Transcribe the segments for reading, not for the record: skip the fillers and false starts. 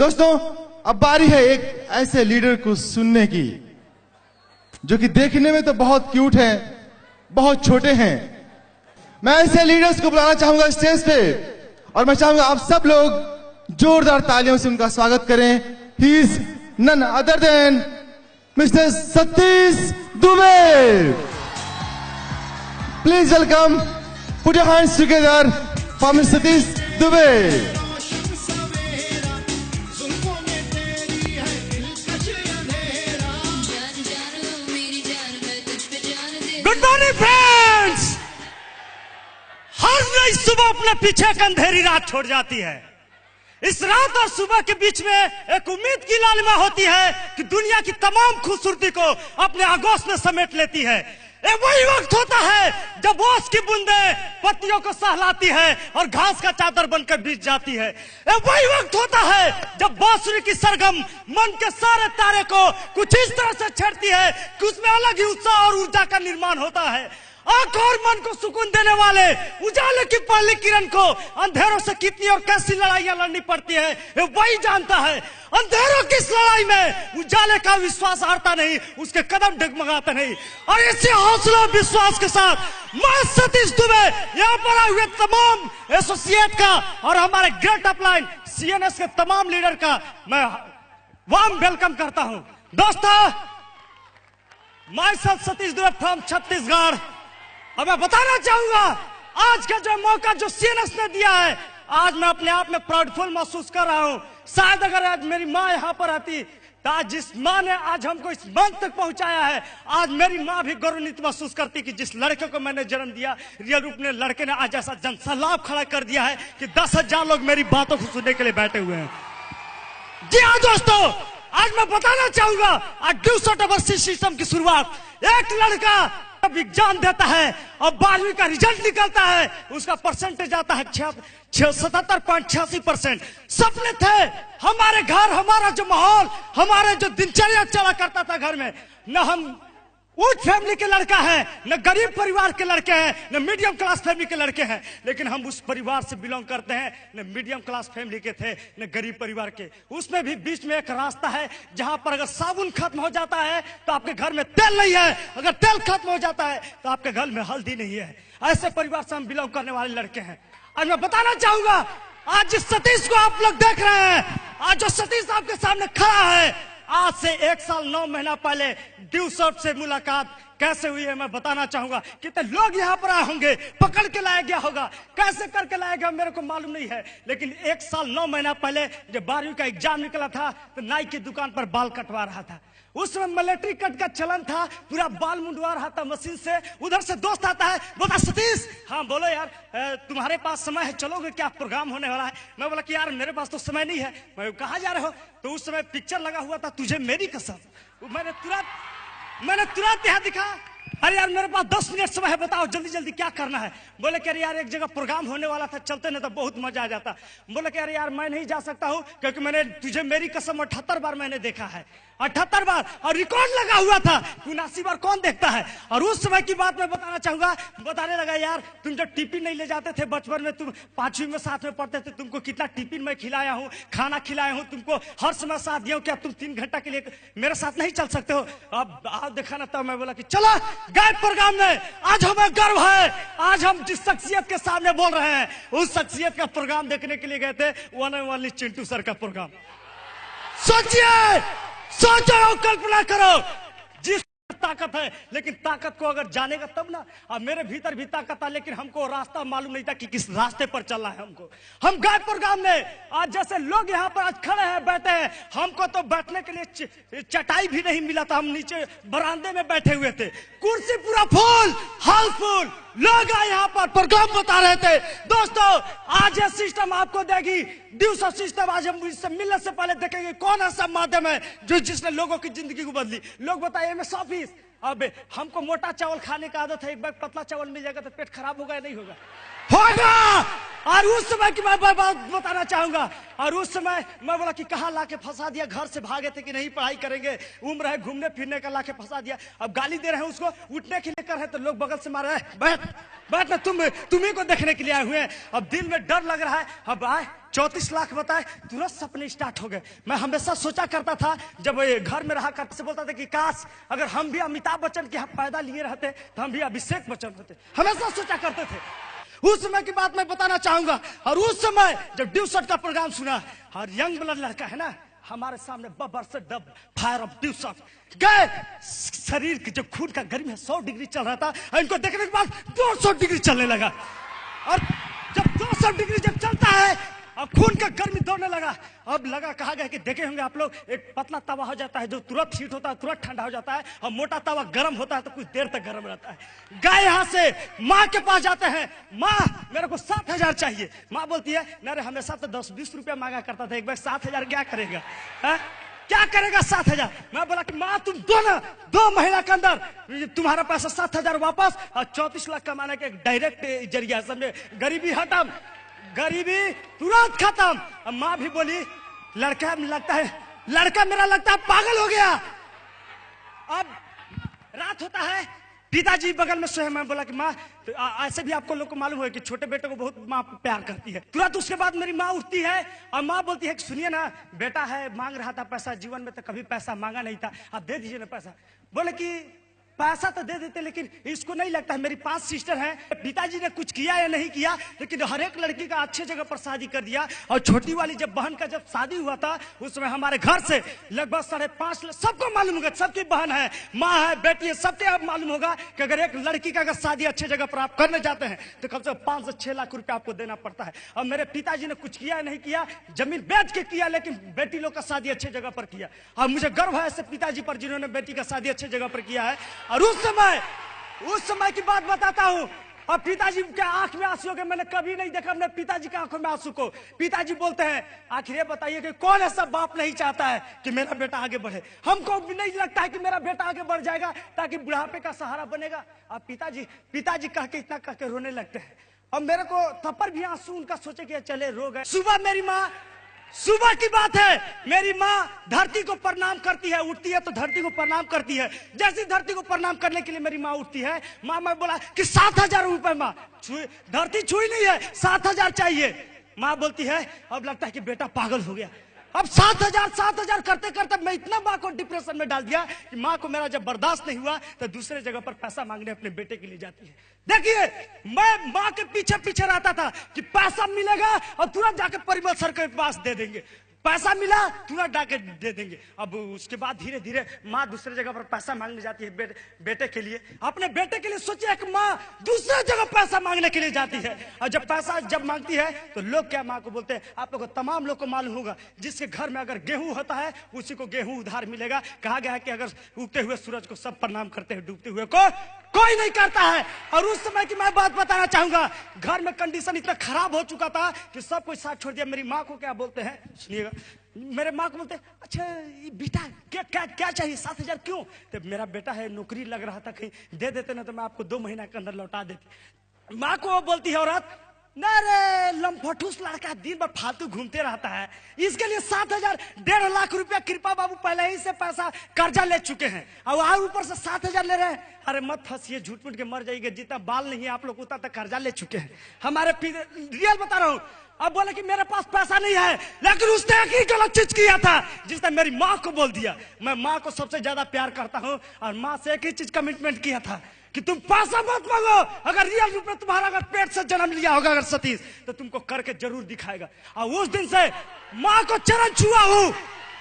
दोस्तों, अब बारी है एक ऐसे लीडर को सुनने की जो कि देखने में तो बहुत क्यूट है, बहुत छोटे हैं। मैं ऐसे लीडर्स को बुलाना चाहूंगा स्टेज पे और मैं चाहूंगा आप सब लोग जोरदार तालियों से उनका स्वागत करें। He is none other than mister Satish Dubey. Please welcome, put your hands together for mister Satish Dubey. Good morning friends. हर नई सुबह अपने पीछे एक अंधेरी रात छोड़ जाती है। इस रात और सुबह के बीच में एक उम्मीद की लालिमा होती है कि दुनिया की तमाम खूबसूरती को अपने आगोश में समेट लेती है। ये वही वक्त होता है जब ओस की बूंदें पत्तियों को सहलाती है और घास का चादर बनकर बीत जाती है। ये वही वक्त होता है जब बांसुरी की सरगम मन के सारे तारे को कुछ इस तरह से छेड़ती है कि उसमें अलग ही उत्साह और ऊर्जा का निर्माण होता है। आंख और मन को सुकून देने वाले उजाले की पहली किरण को अंधेरों से कितनी और कैसी लड़ाइयां लड़नी पड़ती है ये वही जानता है। अंधेरों की इस लड़ाई में उजाले का विश्वास हारता नहीं, उसके कदम डगमगाते नहीं। और इसी हौसला विश्वास के साथ मैं सतीश दुबे यहाँ पर आए हुए तमाम एसोसिएट का और हमारे ग्रेट अपलाइन सीएनएस के तमाम लीडर का मैं वार्म वेलकम करता हूँ। दोस्तों, my self Satish Dubey from Chhattisgarh. अब मैं बताना चाहूंगा आज का जो मौका जो सीएनएस ने दिया है, आज मैं अपने आप में प्राउडफुल महसूस कर रहा हूं। शायद अगर आज मेरी माँ यहाँ पर आती तो आज जिस माँ ने आज हमको इस मंच तक पहुंचाया है, आज मेरी माँ भी गौरवान्वित महसूस करती कि जिस लड़के को मैंने जन्म दिया, रियल रूप ने लड़के ने आज ऐसा जनसैलाब खड़ा कर दिया है कि 10,000 लोग मेरी बातों को सुनने के लिए बैठे हुए हैं। जी हाँ दोस्तों, आज मैं बताना चाहूंगा आज ड्यू शॉर्ट ओवरसीज सिस्टम की शुरुआत। एक लड़का जब एग्जाम देता है और 12वीं का रिजल्ट निकलता है, उसका परसेंटेज आता है 77.86%। सपने थे हमारे घर, हमारा जो माहौल, हमारे जो दिनचर्या चला करता था घर में, न हम उच्च फैमिली के लड़का है, न गरीब परिवार के लड़के हैं, न मीडियम क्लास फैमिली के लड़के हैं, लेकिन हम उस परिवार से बिलोंग करते हैं, न मीडियम क्लास फैमिली के थे न गरीब परिवार के। उसमें भी बीच में एक रास्ता है जहां पर अगर साबुन खत्म हो जाता है तो आपके घर में तेल नहीं है, अगर तेल खत्म हो जाता है तो आपके घर में हल्दी नहीं है। ऐसे परिवार से हम बिलोंग करने वाले लड़के हैं। और मैं बताना चाहूंगा आज जिस सतीश को आप लोग देख रहे हैं, आज जो सतीश आपके सामने खड़ा है, आज से 1 साल 9 महीना पहले ड्यू शॉर्ट से मुलाकात कैसे हुई है मैं बताना चाहूंगा। कितने लोग यहाँ पर आए होंगे, पकड़ के लाया गया होगा, कैसे करके लाया गया मेरे को मालूम नहीं है, लेकिन 1 साल 9 महीना पहले जब 12वीं का एग्जाम निकला था तो नाई की दुकान पर बाल कटवा रहा था। उस समय मिलिट्री कट का चलन था, पूरा बाल मुंडवा रहा था मशीन से। उधर से दोस्त आता है, बोला सतीश, हाँ बोलो यार, तुम्हारे पास समय है, चलोगे क्या, प्रोग्राम होने वाला है। मैं बोला कि यार मेरे पास तो समय नहीं है। मैं कहाँ जा रहे हो? तो उस समय पिक्चर लगा हुआ था तुझे मेरी कसम। मैंने तुरंत यहाँ दिखा, अरे यार मेरे पास 10 मिनट समय है, बताओ जल्दी जल्दी क्या करना है। बोले कि अरे यार एक जगह प्रोग्राम होने वाला था, चलते ना तो बहुत मजा आ जाता। बोले कि अरे यार मैं नहीं जा सकता हूँ क्योंकि मैंने तुझे मेरी कसम 78 बार मैंने देखा है, 78 बार, और रिकॉर्ड लगा हुआ था, 79 बार कौन देखता है। और उस समय की बात मैं बताना चाहूंगा, बताने लगा यार तुम जब टिफिन नहीं ले जाते थे बचपन में, तुम 5वीं में साथ में पढ़ते थे, तुमको कितना टिफिन में खिलाया हूँ, खाना खिलाया हूँ, तुमको हर समय साथ दिया हूँ, क्या तुम 3 घंटा के लिए मेरे साथ नहीं चल सकते हो? अब आओ देखा ना। तब मैं बोला कि चलो गए प्रोग्राम में। आज हमें गर्व है, आज हम जिस शख्सियत के सामने बोल रहे हैं उस शख्सियत का प्रोग्राम देखने के लिए गए थे, one and only Chintu sir का प्रोग्राम। सोचिए, सोचो, कल्पना करो, जिस ताकत है, लेकिन ताकत को अगर जानेगा तब ना। अब मेरे भीतर भी ताकत था, लेकिन हमको रास्ता मालूम नहीं था कि किस रास्ते पर चलना है हमको। हम गए प्रोग्राम में, आज जैसे लोग यहाँ पर आज खड़े हैं, बैठे हैं, हमको तो बैठने के लिए चटाई भी नहीं मिला था, हम नीचे बरामदे में बैठे हुए थे। कुर्सी पूरा फुल, हॉल फुल, लोग आए यहाँ पर प्रोग्राम बता रहे थे। दोस्तों, आज ये सिस्टम आपको देगी ड्यू शॉर्ट सिस्टम। आज हम इससे मिलने से पहले देखेंगे कौन ऐसा माध्यम है जो जिसने लोगों की जिंदगी को बदली। लोग बताइए एमएस ऑफिस, अब हमको मोटा चावल खाने का आदत है, एक बार पतला चावल मिल जाएगा तो पेट खराब होगा या नहीं होगा? होगा। और उस समय की मैं बात बताना चाहूंगा। और उस समय मैं बोला कि कहाँ लाके फंसा दिया, घर से भागे थे कि नहीं पढ़ाई करेंगे, उम्र है घूमने फिरने का, लाके फंसा दिया। अब गाली दे रहे हैं उसको, उठने के लिए कर रहे हैं तो लोग बगल से मार रहे हैं, बैठ बैठ ना, तुम्ही को देखने के लिए आए हुए हैं। अब दिल में डर लग रहा है। अब आए 34 लाख बताए, तुरंत सपने स्टार्ट हो गए। मैं हमेशा सोचा करता था जब घर में रहा करते से बोलता था कि काश अगर हम भी अमिताभ बच्चन के पैदा लिए रहते तो हम भी अभिषेक बच्चन होते, हमेशा सोचा करते थे। उस समय की बात मैं बताना चाहूंगा। और उस समय जब ड्यू शॉट का प्रोग्राम सुना, और यंग ब्लड लड़का है ना हमारे सामने, बबर से dub fire of due shot गए, शरीर की जो खून का गर्मी है 100 डिग्री चल रहा था, इनको देखने के बाद 200 डिग्री चलने लगा। और जब 200 डिग्री जब चलता है अब खून का गर्मी दौड़ने लगा। अब लगा, कहा गया कि देखे होंगे आप लोग, एक पतला तवा हो जाता है जो तुरंत हीट होता है, तुरंत ठंडा हो जाता है, और मोटा तवा गर्म होता है तो कुछ देर तक गर्म रहता है। गए यहाँ से माँ के पास जाते हैं, माँ मेरे को 7,000 चाहिए। माँ बोलती है मेरे हमेशा तो 10-20 रुपया मांगा करता था, एक बार 7,000 क्या करेगा, क्या करेगा 7,000। मैं बोला कि माँ तुम दो ना, 2 महीना के अंदर तुम्हारा पैसा 7,000 वापस, और 34 लाख कमाने के एक डायरेक्ट जरिया, समझे, गरीबी खत्म, गरीबी तुरंत खत्म। अब माँ भी बोली लड़का मेरा लगता है पागल हो गया। अब रात होता है, पिताजी बगल में सोए। मैं बोला कि माँ तो ऐसे भी आपको लोग को मालूम है कि छोटे बेटे को बहुत माँ प्यार करती है। तुरंत उसके बाद मेरी माँ उठती है और माँ बोलती है कि सुनिए ना, बेटा है मांग रहा था पैसा, जीवन में तो कभी पैसा मांगा नहीं था, आप दे दीजिए ना पैसा। बोले कि पैसा तो दे देते, लेकिन इसको नहीं लगता है, मेरी 5 सिस्टर हैं, पिताजी ने कुछ किया या नहीं किया, लेकिन हर एक लड़की का अच्छे जगह पर शादी कर दिया। और छोटी वाली जब बहन का जब शादी हुआ था उस समय हमारे घर से लगभग 5.5 लाख, सबको मालूम होगा, सबकी बहन है, माँ है, बेटी है, सबके अब मालूम होगा कि अगर एक लड़की का अगर शादी अच्छे जगह पर आप करने जाते हैं तो कम से कम 5 से 6 लाख रुपया आपको देना पड़ता है। और मेरे पिताजी ने कुछ किया या नहीं किया, जमीन बेच के किया, लेकिन बेटी लोग का शादी अच्छे जगह पर किया। और मुझे गर्व है ऐसे पिताजी पर जिन्होंने बेटी का शादी अच्छे जगह पर किया है। और उस समय की बात बताता हूं, और पिताजी के आंख में आंसू हो गए। मैंने कभी नहीं देखा अपने पिताजी के आंखों में आंसू को। पिताजी बोलते हैं आखिर ये बताइए कि कौन ऐसा बाप नहीं चाहता है कि मेरा बेटा आगे बढ़े। हमको भी नहीं लगता है कि मेरा बेटा आगे बढ़ जाएगा ताकि बुढ़ापे का सहारा बनेगा। अब पिताजी कह के इतना कह के रोने लगते हैं, और मेरे को थप्पड़ भी आंसू उनका सोचे कि चले रो गए। सुबह की बात है, मेरी माँ धरती को प्रणाम करती है, उठती है तो धरती को प्रणाम करती है। जैसी धरती को प्रणाम करने के लिए मेरी माँ उठती है, माँ मैं बोला कि 7,000 रुपए, माँ धरती छुई नहीं है, 7,000 चाहिए। माँ बोलती है अब लगता है कि बेटा पागल हो गया। अब 7,000 करते करते मैं इतना माँ को डिप्रेशन में डाल दिया कि माँ को मेरा जब बर्दाश्त नहीं हुआ तो दूसरे जगह पर पैसा मांगने अपने बेटे के लिए जाती है। देखिए मैं माँ के पीछे पीछे रहता था कि पैसा मिलेगा और तुरंत जाके परिमल सर के पास दे देंगे, पैसा मिला तुरंत जाके दे देंगे। अब उसके बाद धीरे धीरे माँ दूसरे जगह पर पैसा मांगने जाती है बेटे के लिए, अपने बेटे के लिए। सोचिए कि माँ दूसरे जगह पैसा मांगने के लिए जाती है, और जब पैसा जब मांगती है तो लोग क्या माँ को बोलते हैं, आप लोग को तमाम लोग को मालूम होगा, जिसके घर में अगर गेहूं होता है उसी को गेहूं उधार मिलेगा। कहा गया है कि अगर उगते हुए सूरज को सब प्रणाम करते हैं, डूबते हुए को कोई नहीं करता है। और उस समय की मैं बात बताना चाहूंगा, घर में कंडीशन इतना खराब हो चुका था कि सब कुछ साथ छोड़ दिया। मेरी माँ को क्या बोलते हैं सुनिएगा, मेरे माँ को बोलते अच्छा बेटा क्या चाहिए, 7,000 क्यों? तो मेरा बेटा है नौकरी लग रहा था, कहीं दे देते ना तो मैं आपको 2 महीना के अंदर लौटा देती। माँ को बोलती है औरत, अरे लम्फठूस लड़का दिन भर फालतू घूमते रहता है, इसके लिए 7,000 1.5 लाख रुपया कृपा बाबू पहले ही से पैसा कर्जा ले चुके हैं, और ऊपर से 7,000 ले रहे हैं। अरे मत फंसिए, झूठ मूठ के मर जाइएगा, जितना बाल नहीं है आप लोग उतना तक कर्जा ले चुके हैं। हमारे रियल बता रहा हूँ। अब बोले कि मेरे पास पैसा नहीं है, लेकिन उसने एक ही गलत चीज किया था जिसने मेरी माँ को बोल दिया। मैं माँ को सबसे ज्यादा प्यार करता हूँ, और माँ से एक ही चीज कमिटमेंट किया था कि तुम पैसा मत मांगो, अगर रियल रूप में तुम्हारा अगर पेट से जन्म लिया होगा अगर सतीश, तो तुमको करके जरूर दिखाएगा। और उस दिन से माँ को चरण छुआ हूँ,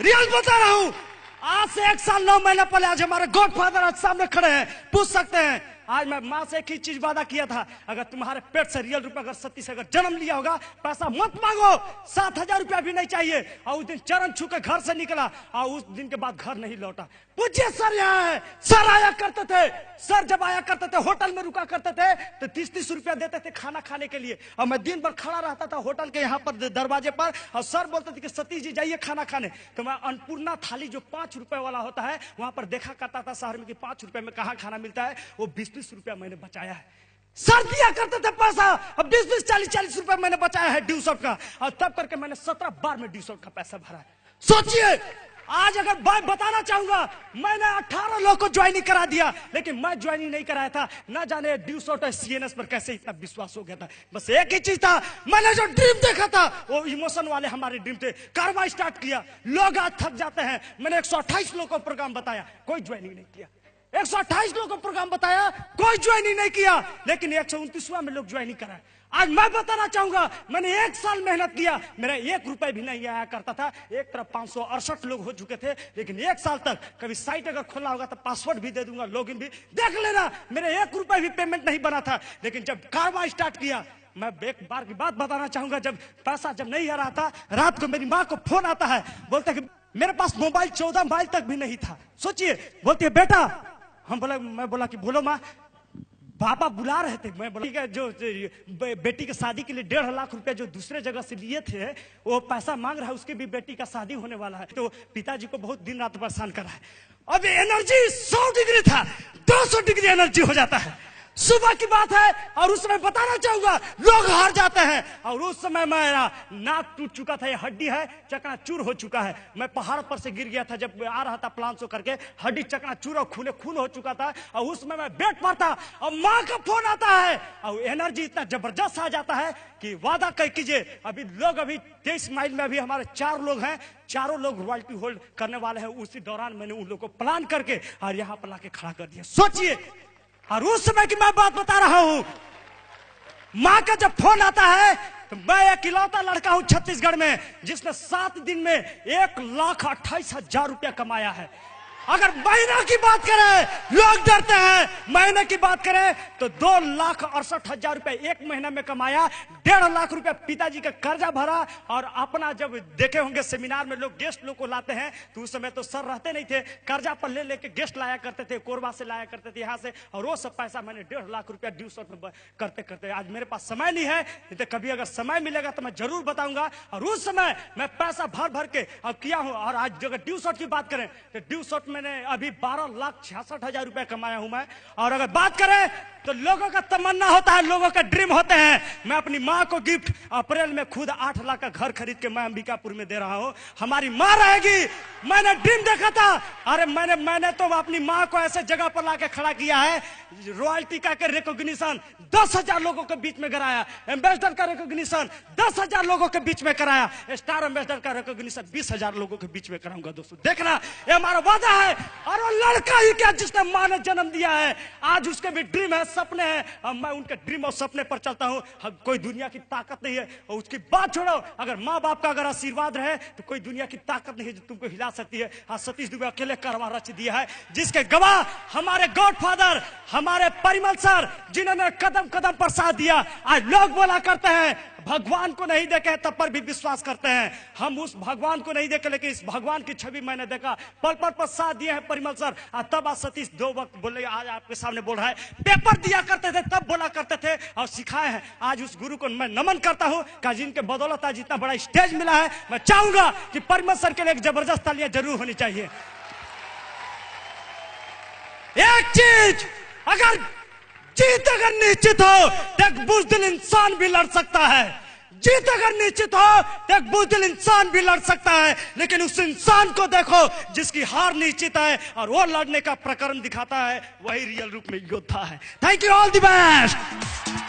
रियल बता रहा हूँ। आज से 1 साल 9 महीने पहले आज हमारे गॉडफादर आज सामने खड़े हैं, पूछ सकते हैं। आज मैं माँ से एक ही चीज वादा किया था, अगर तुम्हारे पेट से रियल रूप में अगर सती से अगर जन्म लिया होगा, पैसा मत मांगो, 7,000 रुपया भी नहीं चाहिए। और उस दिन चरण छू के घर से निकला, और उस दिन के बाद घर नहीं लौटा। पूछिए सर यहाँ है, सर आया करते थे, सर जब आया करते थे होटल में रुका करते थे तो 30-30 रुपया देते थे खाना खाने के लिए, और मैं दिन भर खड़ा रहता था होटल के यहाँ पर दरवाजे पर, और सर बोलते थे कि सतीश जी जाइए खाना खाने। तो मैं अन्नपूर्णा थाली जो 5 रुपए वाला होता है वहां पर देखा करता था शहर में कि 5 रुपए में कहाँ खाना मिलता है, वो 20-20 रुपया मैंने बचाया है। सर दिया करते थे पैसा। अब 20-20, 40-40 रुपए मैंने बचाया है ड्यू शॉट का, और तब करके मैंने 17 बार में ड्यू शॉट का पैसा भरा है। सोचिए, आज अगर बताना चाहूंगा, मैंने 18 लोग को ज्वाइनिंग करा दिया, लेकिन मैं ज्वाइनिंग नहीं कराया था। ना जाने ड्यू शॉट और सीएनएस पर कैसे इतना विश्वास हो गया था। बस एक ही चीज था, मैंने जो ड्रीम देखा था वो इमोशन वाले हमारे ड्रीम थे। कार्रवाई स्टार्ट किया, लोग आज थक जाते हैं। मैंने 128 लोगों को प्रोग्राम बताया, कोई ज्वाइनिंग नहीं किया। 128 लोगों को प्रोग्राम बताया, कोई ज्वाइनिंग नहीं किया, लेकिन 129वां में लोग ज्वाइनिंग कराए। आज मैं बताना चाहूंगा, मैंने 1 साल मेहनत किया, मेरा 1 रुपए भी नहीं आया करता था। एक तरफ 568 लोग हो चुके थे, लेकिन 1 साल तक कभी साइट अगर खोला होगा तो पासवर्ड भी दे दूंगा, लॉगिन भी देख लेना, मेरे 1 रुपए भी पेमेंट नहीं बना था। लेकिन जब कार्रवाई स्टार्ट किया, मैं एक बार की बात बताना चाहूंगा, जब पैसा जब नहीं आ रहा था, रात को मेरी माँ को फोन आता है, बोलता कि मेरे पास मोबाइल 14 मोबाइल तक भी नहीं था। सोचिए, बोलती है बेटा, मैं बोला कि बोलो माँ। पापा बुला रहे थे। मैं बोला जो बेटी की शादी के लिए 1.5 लाख रुपया जो दूसरे जगह से लिए थे, वो पैसा मांग रहा है, उसकी भी बेटी का शादी होने वाला है। तो पिताजी को बहुत दिन रात परेशान कर रहा है। अब एनर्जी 100 डिग्री था, 200 डिग्री एनर्जी हो जाता है। सुबह की बात है, और उस समय बताना चाहूंगा, लोग हार जाते हैं। और उस समय मेरा नाक टूट चुका था, ये हड्डी है चकनाचूर हो चुका है। मैं पहाड़ पर से गिर गया था, जब आ रहा था प्लान शो करके, हड्डी चकनाचूर और खून हो चुका था। और उस समय मैं बेड पर था, और माँ का फोन आता है, और एनर्जी इतना जबरदस्त आ जाता है कि वादा कर कीजिए, अभी 23 माइल में अभी हमारे 4 लोग हैं, चारों लोग रॉयल्टी होल्ड करने वाले हैं। उसी दौरान मैंने उन लोगों को प्लान करके और यहाँ पर लाके खड़ा कर दिया। सोचिए, और उस समय की मैं बात बता रहा हूं, मां का जब फोन आता है, तो मैं इकलौता लड़का हूं छत्तीसगढ़ में जिसने 7 दिन में 1,28,000 रुपया कमाया है। अगर महीना की बात करें, लोग डरते हैं, महीने की बात करें तो 2,68,000 रुपए 1 महीना में कमाया। 1.5 लाख रुपए पिताजी का कर्जा भरा। और अपना जब देखे होंगे सेमिनार में लोग गेस्ट लोग को लाते हैं, तो उस समय तो सर रहते नहीं थे, कर्जा पर ले लेके गेस्ट लाया करते थे, कोरबा से लाया करते थे यहाँ से। और वो सब पैसा मैंने 1.5 लाख रुपया ड्यू शॉट में करते करते, आज मेरे पास समय नहीं है, नहीं तो कभी अगर समय मिलेगा तो मैं जरूर बताऊंगा। और उस समय मैं पैसा भर भर के अब किया हूं। और आज अगर ड्यू शॉट की बात करें तो ड्यू शॉट मैंने अभी 12,66,000 रुपए कमाया हूं मैं। और अगर बात करें तो लोगों का तमन्ना होता है, लोगों का ड्रीम होते हैं। मैं अपनी मां को गिफ्ट अप्रैल में खुद 8 लाख का घर खरीद के मैं अंबिकापुर में दे रहा हूं। हमारी मां रहेगी। मैंने ड्रीम देखा था, अरे मैंने तो अपनी मां को ऐसे जगह पर लाके खड़ा किया है, रॉयल्टी का रिकॉग्निशन 10,000 लोगों के बीच में कराया, एम्बेसडर का रिकॉग्निशन 10,000 लोगों के बीच में कराया, स्टार एम्बेसडर का रिकॉग्निशन 20,000 लोगों के बीच में कराऊंगा। दोस्तों देखना, ये हमारा वादा है। और वो लड़का ही क्या जिसने मां ने जन्म दिया है, आज उसके भी ड्रीम है, सपने हैं। अब मैं उनके ड्रीम और सपने पर चलता हूं। कोई दुनिया की ताकत नहीं है, और उसकी बात छोड़ो, अगर माँ बाप का अगर आशीर्वाद रहे तो कोई दुनिया की ताकत नहीं है जो तुमको हिला सकती है। आज सतीश दुबे अकेले कारवां रच दिया है, जिसके गवाह हमारे गॉडफादर, हमारे परिमल सर, जिन्होंने कदम कदम पर साथ दिया। आज लोग बोला करते हैं भगवान को नहीं देखे तब पर भी विश्वास करते हैं। हम उस भगवान को नहीं देखे, लेकिन इस भगवान की छवि मैंने देखा। पल पल पर साथ दिए हैं परिमल सर। तब आज सतीश 2 वक्त बोले, आज आपके सामने बोल रहा है। पेपर दिया करते थे तब बोला करते थे, और सिखाए हैं। आज उस गुरु को मैं नमन करता हूं कि जिनके बदौलत आज इतना बड़ा स्टेज मिला है। मैं चाहूंगा कि परिमल सर के लिए एक जबरदस्त तालियां जरूर होनी चाहिए। एक चीज, अगर जीत अगर निश्चित हो तो एक बुज़दिल इंसान भी लड़ सकता है। जीत अगर निश्चित हो तो एक बुज़दिल इंसान भी लड़ सकता है, लेकिन उस इंसान को देखो जिसकी हार निश्चित है और वो लड़ने का प्रकरण दिखाता है, वही रियल रूप में योद्धा है। Thank you, all the best.